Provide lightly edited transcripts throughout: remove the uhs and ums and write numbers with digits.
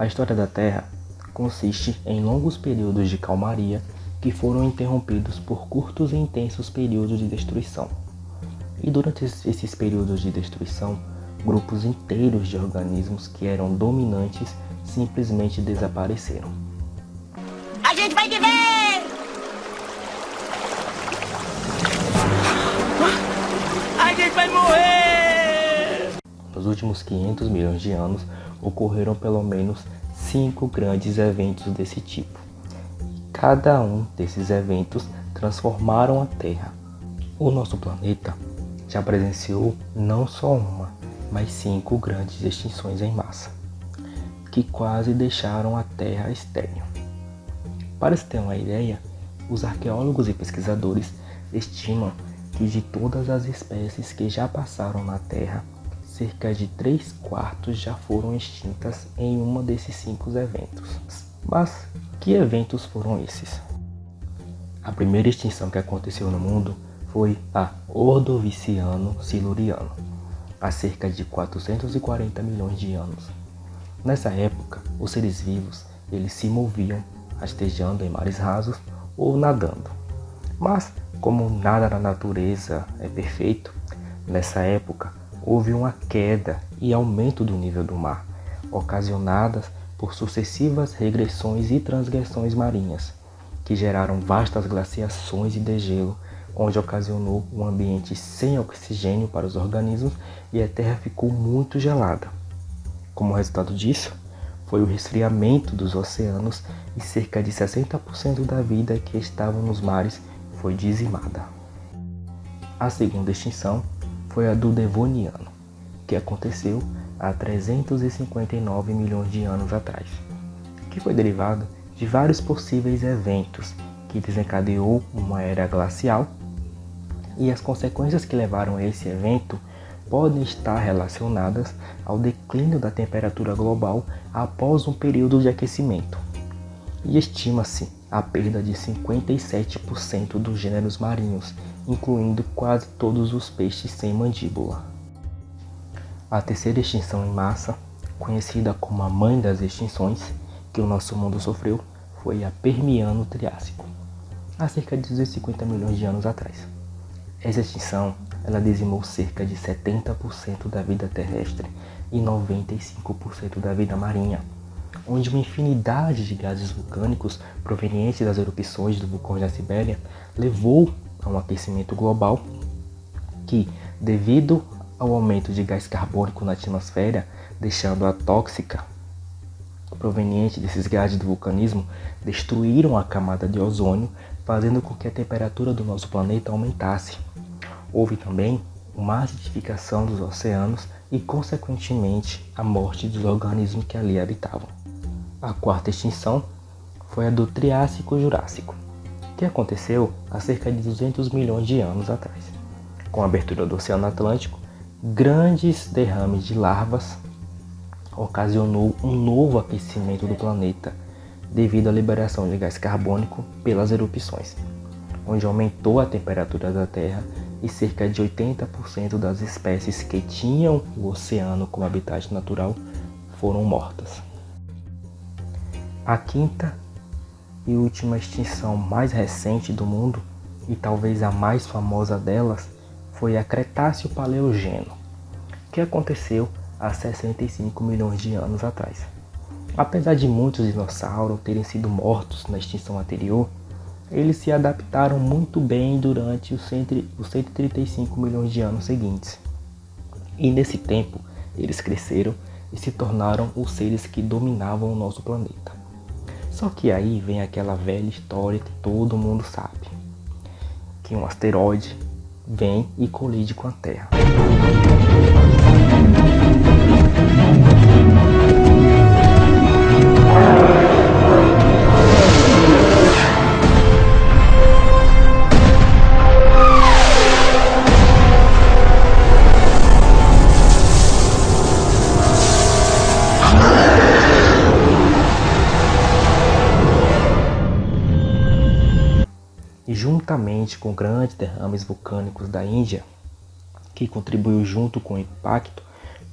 A história da Terra consiste em longos períodos de calmaria que foram interrompidos por curtos e intensos períodos de destruição. E durante esses períodos de destruição, grupos inteiros de organismos que eram dominantes simplesmente desapareceram. A gente vai viver! A gente vai morrer! Nos últimos 500 milhões de anos, ocorreram pelo menos 5 grandes eventos desse tipo. Cada um desses eventos transformaram a Terra. O nosso planeta já presenciou não só uma, mas 5 grandes extinções em massa, que quase deixaram a Terra estéril. Para se ter uma ideia, os arqueólogos e pesquisadores estimam que de todas as espécies que já passaram na Terra, cerca de 3/4 já foram extintas em uma desses 5 eventos. Mas que eventos foram esses? A primeira extinção que aconteceu no mundo foi a Ordoviciano-Siluriano, há cerca de 440 milhões de anos. Nessa época, os seres vivos eles se moviam rastejando em mares rasos ou nadando. Mas, como nada na natureza é perfeito, nessa época houve uma queda e aumento do nível do mar, ocasionadas por sucessivas regressões e transgressões marinhas, que geraram vastas glaciações e degelo, onde ocasionou um ambiente sem oxigênio para os organismos e a Terra ficou muito gelada. Como resultado disso, foi o resfriamento dos oceanos e cerca de 60% da vida que estava nos mares foi dizimada. A segunda extinção foi a do Devoniano, que aconteceu há 359 milhões de anos atrás, que foi derivado de vários possíveis eventos que desencadeou uma era glacial, e as consequências que levaram a esse evento podem estar relacionadas ao declínio da temperatura global após um período de aquecimento. E estima-se a perda de 57% dos gêneros marinhos, incluindo quase todos os peixes sem mandíbula. A terceira extinção em massa, conhecida como a mãe das extinções, que o nosso mundo sofreu, foi a Permiano-Triássico, há cerca de 250 milhões de anos atrás. Essa extinção ela dizimou cerca de 70% da vida terrestre e 95% da vida marinha, onde uma infinidade de gases vulcânicos provenientes das erupções dos vulcões da Sibéria levou a um aquecimento global que, devido ao aumento de gás carbônico na atmosfera, deixando-a tóxica, proveniente desses gases do vulcanismo, destruíram a camada de ozônio, fazendo com que a temperatura do nosso planeta aumentasse. Houve também uma acidificação dos oceanos e, consequentemente, a morte dos organismos que ali habitavam. A quarta extinção foi a do Triássico-Jurássico, que aconteceu há cerca de 200 milhões de anos atrás. Com a abertura do Oceano Atlântico, grandes derrames de larvas ocasionou um novo aquecimento do planeta devido à liberação de gás carbônico pelas erupções, onde aumentou a temperatura da Terra e cerca de 80% das espécies que tinham o oceano como habitat natural foram mortas. A quinta e última extinção mais recente do mundo, e talvez a mais famosa delas, foi a Cretáceo-Paleogeno, que aconteceu há 65 milhões de anos atrás. Apesar de muitos dinossauros terem sido mortos na extinção anterior, eles se adaptaram muito bem durante os 135 milhões de anos seguintes. E nesse tempo, eles cresceram e se tornaram os seres que dominavam o nosso planeta. Só que aí vem aquela velha história que todo mundo sabe, que um asteroide vem e colide com a Terra. E juntamente com grandes derrames vulcânicos da Índia, que contribuiu junto com o impacto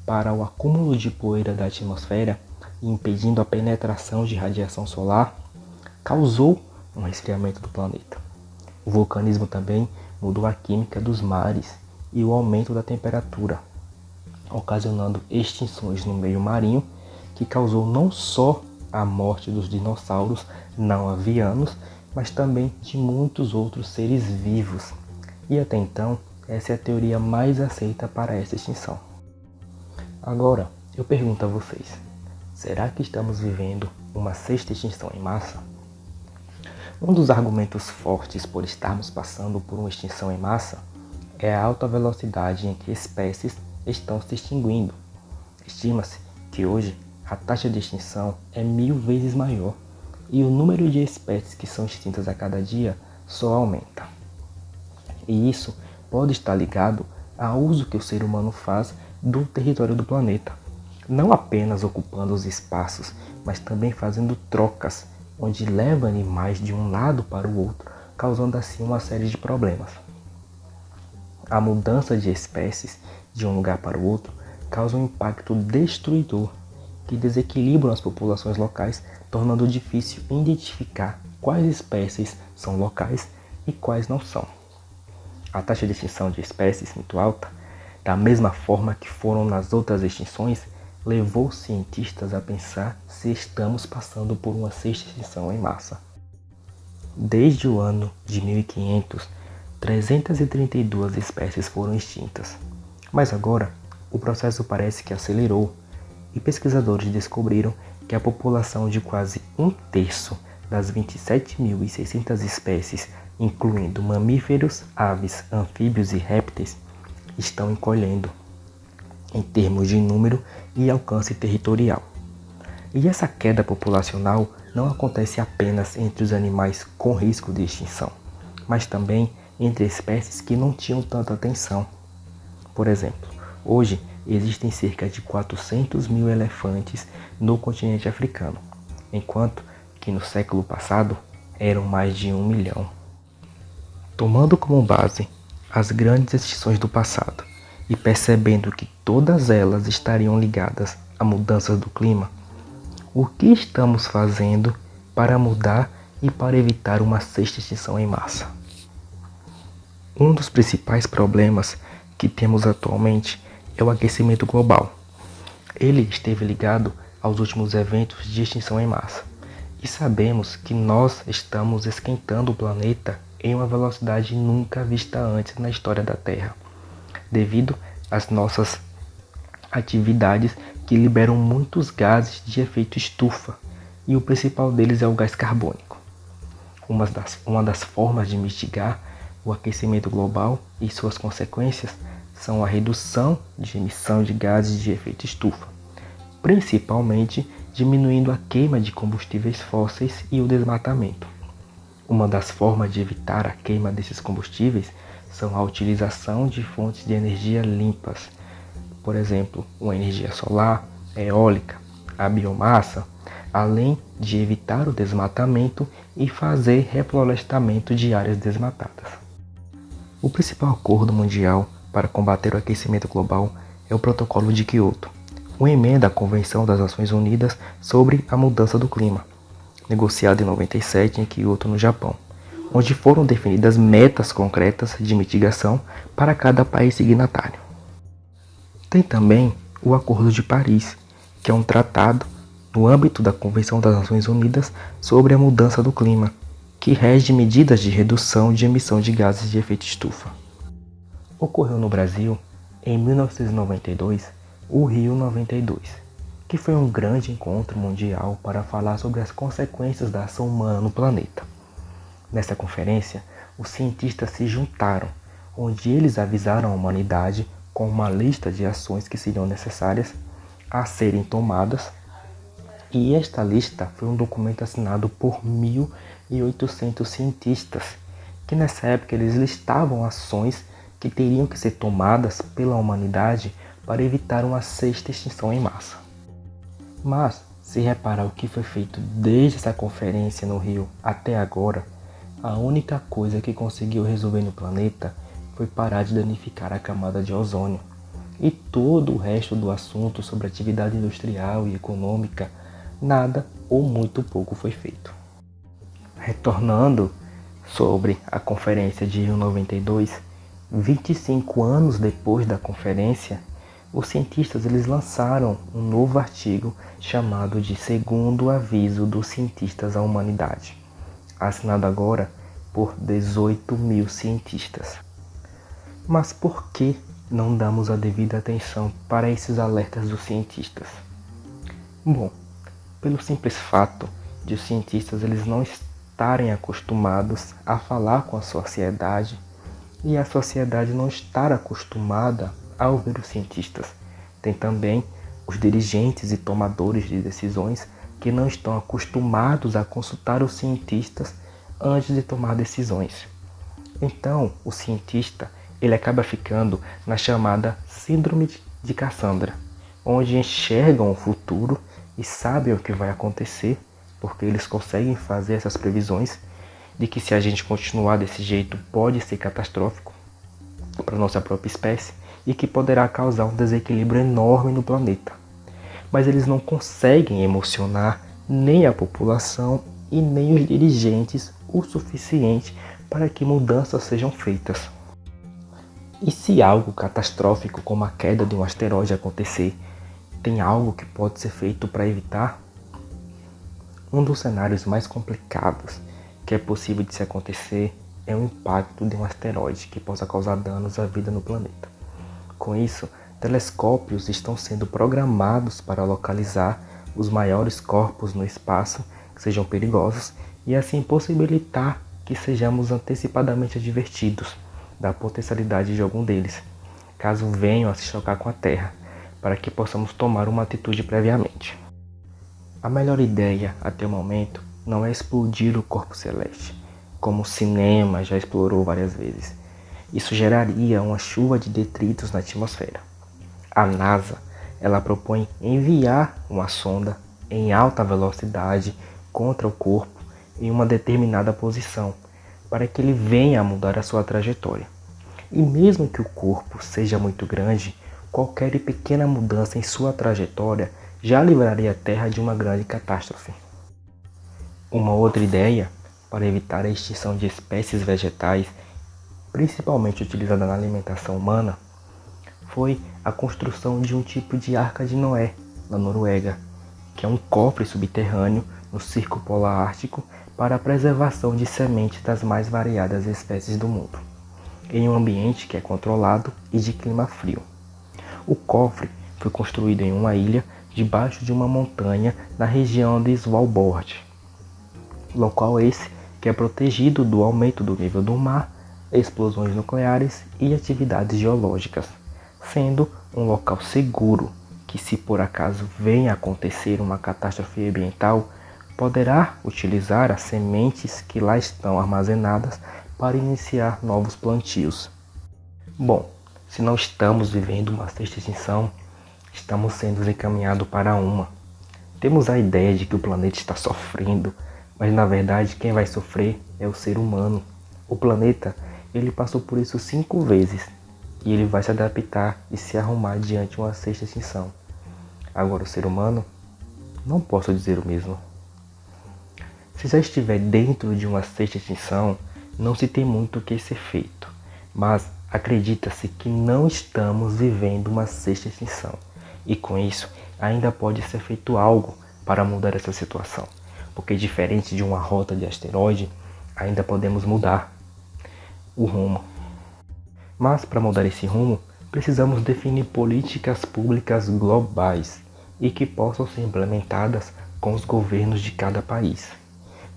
para o acúmulo de poeira da atmosfera, e impedindo a penetração de radiação solar, causou um resfriamento do planeta. O vulcanismo também mudou a química dos mares e o aumento da temperatura, ocasionando extinções no meio marinho, que causou não só a morte dos dinossauros não avianos, mas também de muitos outros seres vivos. E até então, essa é a teoria mais aceita para essa extinção. Agora, eu pergunto a vocês, será que estamos vivendo uma sexta extinção em massa? Um dos argumentos fortes por estarmos passando por uma extinção em massa é a alta velocidade em que espécies estão se extinguindo. Estima-se que hoje a taxa de extinção é 1000 vezes maior e o número de espécies que são extintas a cada dia só aumenta. E isso pode estar ligado ao uso que o ser humano faz do território do planeta, não apenas ocupando os espaços, mas também fazendo trocas, onde leva animais de um lado para o outro, causando assim uma série de problemas. A mudança de espécies de um lugar para o outro causa um impacto destruidor que desequilibram as populações locais, tornando difícil identificar quais espécies são locais e quais não são. A taxa de extinção de espécies muito alta, da mesma forma que foram nas outras extinções, levou cientistas a pensar se estamos passando por uma sexta extinção em massa. Desde o ano de 1500, 332 espécies foram extintas, mas agora o processo parece que acelerou e pesquisadores descobriram que a população de quase 1/3 das 27.600 espécies, incluindo mamíferos, aves, anfíbios e répteis, estão encolhendo em termos de número e alcance territorial. E essa queda populacional não acontece apenas entre os animais com risco de extinção, mas também entre espécies que não tinham tanta atenção. Por exemplo, hoje existem cerca de 400 mil elefantes no continente africano, enquanto que no século passado eram mais de 1 milhão. Tomando como base as grandes extinções do passado e percebendo que todas elas estariam ligadas a mudanças do clima, o que estamos fazendo para mudar e para evitar uma sexta extinção em massa? Um dos principais problemas que temos atualmente é o aquecimento global. Ele esteve ligado aos últimos eventos de extinção em massa. E sabemos que nós estamos esquentando o planeta em uma velocidade nunca vista antes na história da Terra, devido às nossas atividades que liberam muitos gases de efeito estufa, e o principal deles é o gás carbônico. Uma das formas de mitigar o aquecimento global e suas consequências são a redução de emissão de gases de efeito estufa, principalmente diminuindo a queima de combustíveis fósseis e o desmatamento. Uma das formas de evitar a queima desses combustíveis são a utilização de fontes de energia limpas, por exemplo, uma energia solar, eólica, a biomassa, além de evitar o desmatamento e fazer reflorestamento de áreas desmatadas. O principal acordo mundial para combater o aquecimento global é o Protocolo de Kyoto, uma emenda à Convenção das Nações Unidas sobre a Mudança do Clima, negociada em 97 em Kyoto, no Japão, onde foram definidas metas concretas de mitigação para cada país signatário. Tem também o Acordo de Paris, que é um tratado no âmbito da Convenção das Nações Unidas sobre a Mudança do Clima, que rege medidas de redução de emissão de gases de efeito estufa. Ocorreu no Brasil, em 1992, o Rio 92, que foi um grande encontro mundial para falar sobre as consequências da ação humana no planeta. Nessa conferência, os cientistas se juntaram, onde eles avisaram a humanidade com uma lista de ações que seriam necessárias a serem tomadas, e esta lista foi um documento assinado por 1.800 cientistas, que nessa época eles listavam ações que teriam que ser tomadas pela humanidade para evitar uma sexta extinção em massa. Mas, se reparar o que foi feito desde essa conferência no Rio até agora, a única coisa que conseguiu resolver no planeta foi parar de danificar a camada de ozônio. E todo o resto do assunto sobre atividade industrial e econômica nada ou muito pouco foi feito. Retornando sobre a conferência de Rio 92, 25 anos depois da conferência, os cientistas eles lançaram um novo artigo chamado de Segundo Aviso dos Cientistas à Humanidade, assinado agora por 18 mil cientistas. Mas por que não damos a devida atenção para esses alertas dos cientistas? Bom, pelo simples fato de os cientistas eles não estarem acostumados a falar com a sociedade e a sociedade não estar acostumada a ouvir os cientistas. Tem também os dirigentes e tomadores de decisões que não estão acostumados a consultar os cientistas antes de tomar decisões. Então, o cientista ele acaba ficando na chamada Síndrome de Cassandra, onde enxergam o futuro e sabem o que vai acontecer, porque eles conseguem fazer essas previsões de que se a gente continuar desse jeito pode ser catastrófico para a nossa própria espécie e que poderá causar um desequilíbrio enorme no planeta. Mas eles não conseguem emocionar nem a população e nem os dirigentes o suficiente para que mudanças sejam feitas. E se algo catastrófico como a queda de um asteroide acontecer, tem algo que pode ser feito para evitar? Um dos cenários mais complicados que é possível de se acontecer é o impacto de um asteroide que possa causar danos à vida no planeta. Com isso, telescópios estão sendo programados para localizar os maiores corpos no espaço que sejam perigosos e assim possibilitar que sejamos antecipadamente advertidos da potencialidade de algum deles, caso venham a se chocar com a Terra, para que possamos tomar uma atitude previamente. A melhor ideia até o momento não é explodir o corpo celeste, como o cinema já explorou várias vezes. Isso geraria uma chuva de detritos na atmosfera. A NASA ela propõe enviar uma sonda em alta velocidade contra o corpo em uma determinada posição, para que ele venha a mudar a sua trajetória. E mesmo que o corpo seja muito grande, qualquer pequena mudança em sua trajetória já livraria a Terra de uma grande catástrofe. Uma outra ideia para evitar a extinção de espécies vegetais, principalmente utilizada na alimentação humana, foi a construção de um tipo de Arca de Noé, na Noruega, que é um cofre subterrâneo no Círculo Polar Ártico para a preservação de sementes das mais variadas espécies do mundo, em um ambiente que é controlado e de clima frio. O cofre foi construído em uma ilha debaixo de uma montanha na região de Svalbard, local esse que é protegido do aumento do nível do mar, explosões nucleares e atividades geológicas, sendo um local seguro que, se por acaso venha a acontecer uma catástrofe ambiental, poderá utilizar as sementes que lá estão armazenadas para iniciar novos plantios. Bom, se não estamos vivendo uma sexta extinção, estamos sendo encaminhados para uma. Temos a ideia de que o planeta está sofrendo, mas na verdade quem vai sofrer é o ser humano. O planeta ele passou por isso 5 vezes e ele vai se adaptar e se arrumar diante de uma sexta extinção. Agora o ser humano, não posso dizer o mesmo. Se já estiver dentro de uma sexta extinção, não se tem muito o que ser feito, mas acredita-se que não estamos vivendo uma sexta extinção e com isso ainda pode ser feito algo para mudar essa situação, porque diferente de uma rota de asteroide, ainda podemos mudar o rumo. Mas para mudar esse rumo, precisamos definir políticas públicas globais e que possam ser implementadas com os governos de cada país.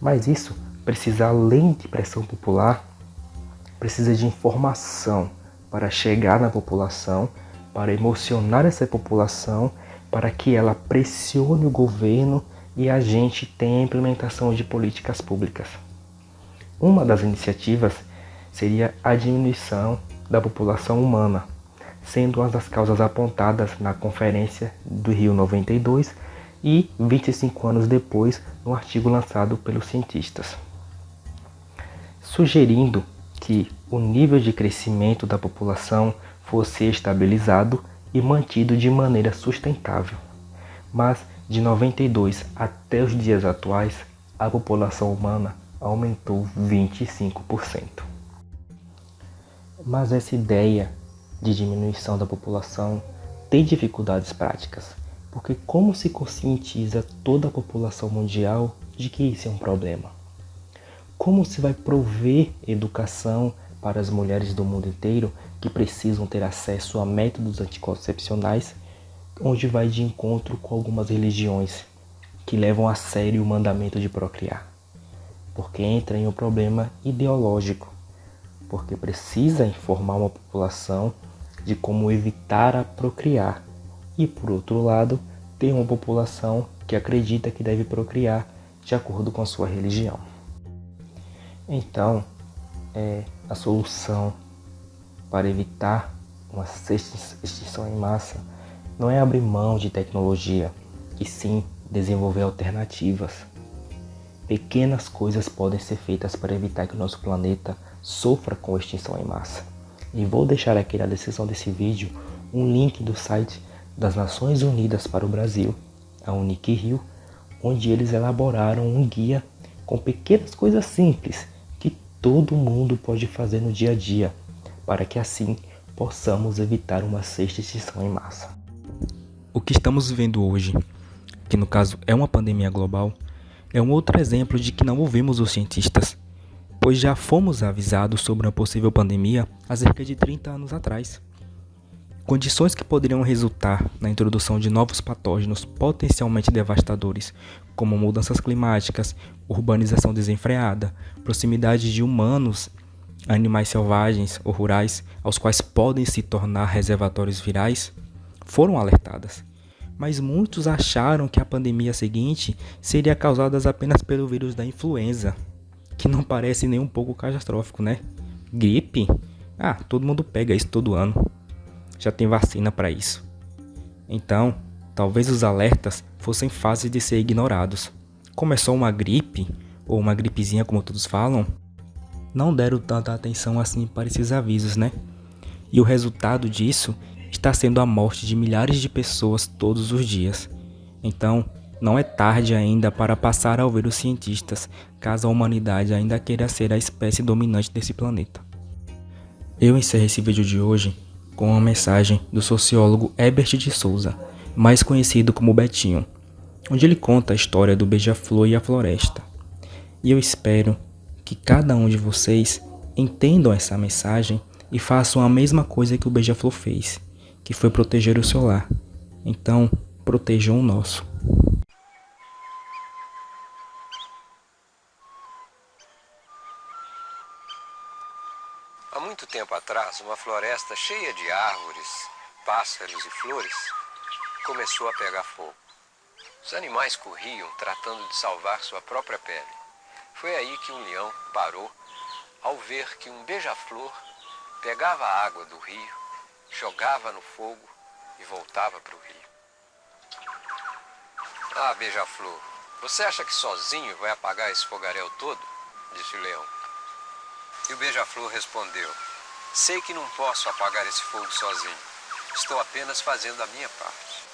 Mas isso precisa, além de pressão popular, precisa de informação para chegar na população, para emocionar essa população, para que ela pressione o governo e a gente tenha a implementação de políticas públicas. Uma das iniciativas seria a diminuição da população humana, sendo uma das causas apontadas na Conferência do Rio 92 e 25 anos depois no artigo lançado pelos cientistas, sugerindo que o nível de crescimento da população fosse estabilizado e mantido de maneira sustentável, mas De 92 até os dias atuais, a população humana aumentou 25%. Mas essa ideia de diminuição da população tem dificuldades práticas, porque como se conscientiza toda a população mundial de que isso é um problema? Como se vai prover educação para as mulheres do mundo inteiro que precisam ter acesso a métodos anticoncepcionais, onde vai de encontro com algumas religiões que levam a sério o mandamento de procriar? Porque entra em um problema ideológico, porque precisa informar uma população de como evitar a procriar. E por outro lado, tem uma população que acredita que deve procriar de acordo com a sua religião. Então, a solução para evitar uma extinção em massa não é abrir mão de tecnologia, e sim desenvolver alternativas. Pequenas coisas podem ser feitas para evitar que o nosso planeta sofra com extinção em massa. E vou deixar aqui na descrição desse vídeo um link do site das Nações Unidas para o Brasil, a UniquiRio, onde eles elaboraram um guia com pequenas coisas simples que todo mundo pode fazer no dia a dia, para que assim possamos evitar uma sexta extinção em massa. O que estamos vivendo hoje, que no caso é uma pandemia global, é um outro exemplo de que não ouvimos os cientistas, pois já fomos avisados sobre uma possível pandemia há cerca de 30 anos atrás. Condições que poderiam resultar na introdução de novos patógenos potencialmente devastadores, como mudanças climáticas, urbanização desenfreada, proximidade de humanos, animais selvagens ou rurais, aos quais podem se tornar reservatórios virais, foram alertadas. Mas muitos acharam que a pandemia seguinte seria causada apenas pelo vírus da influenza, que não parece nem um pouco catastrófico, né? Gripe? Todo mundo pega isso todo ano. Já tem vacina para isso. Então, talvez os alertas fossem fáceis de ser ignorados. Como é só uma gripe, ou uma gripezinha como todos falam, não deram tanta atenção assim para esses avisos, né? E o resultado disso está sendo a morte de milhares de pessoas todos os dias. Então, não é tarde ainda para passar a ouvir os cientistas, caso a humanidade ainda queira ser a espécie dominante desse planeta. Eu encerro esse vídeo de hoje com uma mensagem do sociólogo Herbert de Souza, mais conhecido como Betinho, onde ele conta a história do beija-flor e a floresta. E eu espero que cada um de vocês entendam essa mensagem e façam a mesma coisa que o beija-flor fez, que foi proteger o seu lar. Então, protejam o nosso. Há muito tempo atrás, uma floresta cheia de árvores, pássaros e flores começou a pegar fogo. Os animais corriam tratando de salvar sua própria pele. Foi aí que um leão parou ao ver que um beija-flor pegava a água do rio, jogava no fogo e voltava para o rio. "Ah, beija-flor, você acha que sozinho vai apagar esse fogaréu todo?" disse o leão. E o beija-flor respondeu: "Sei que não posso apagar esse fogo sozinho. Estou apenas fazendo a minha parte."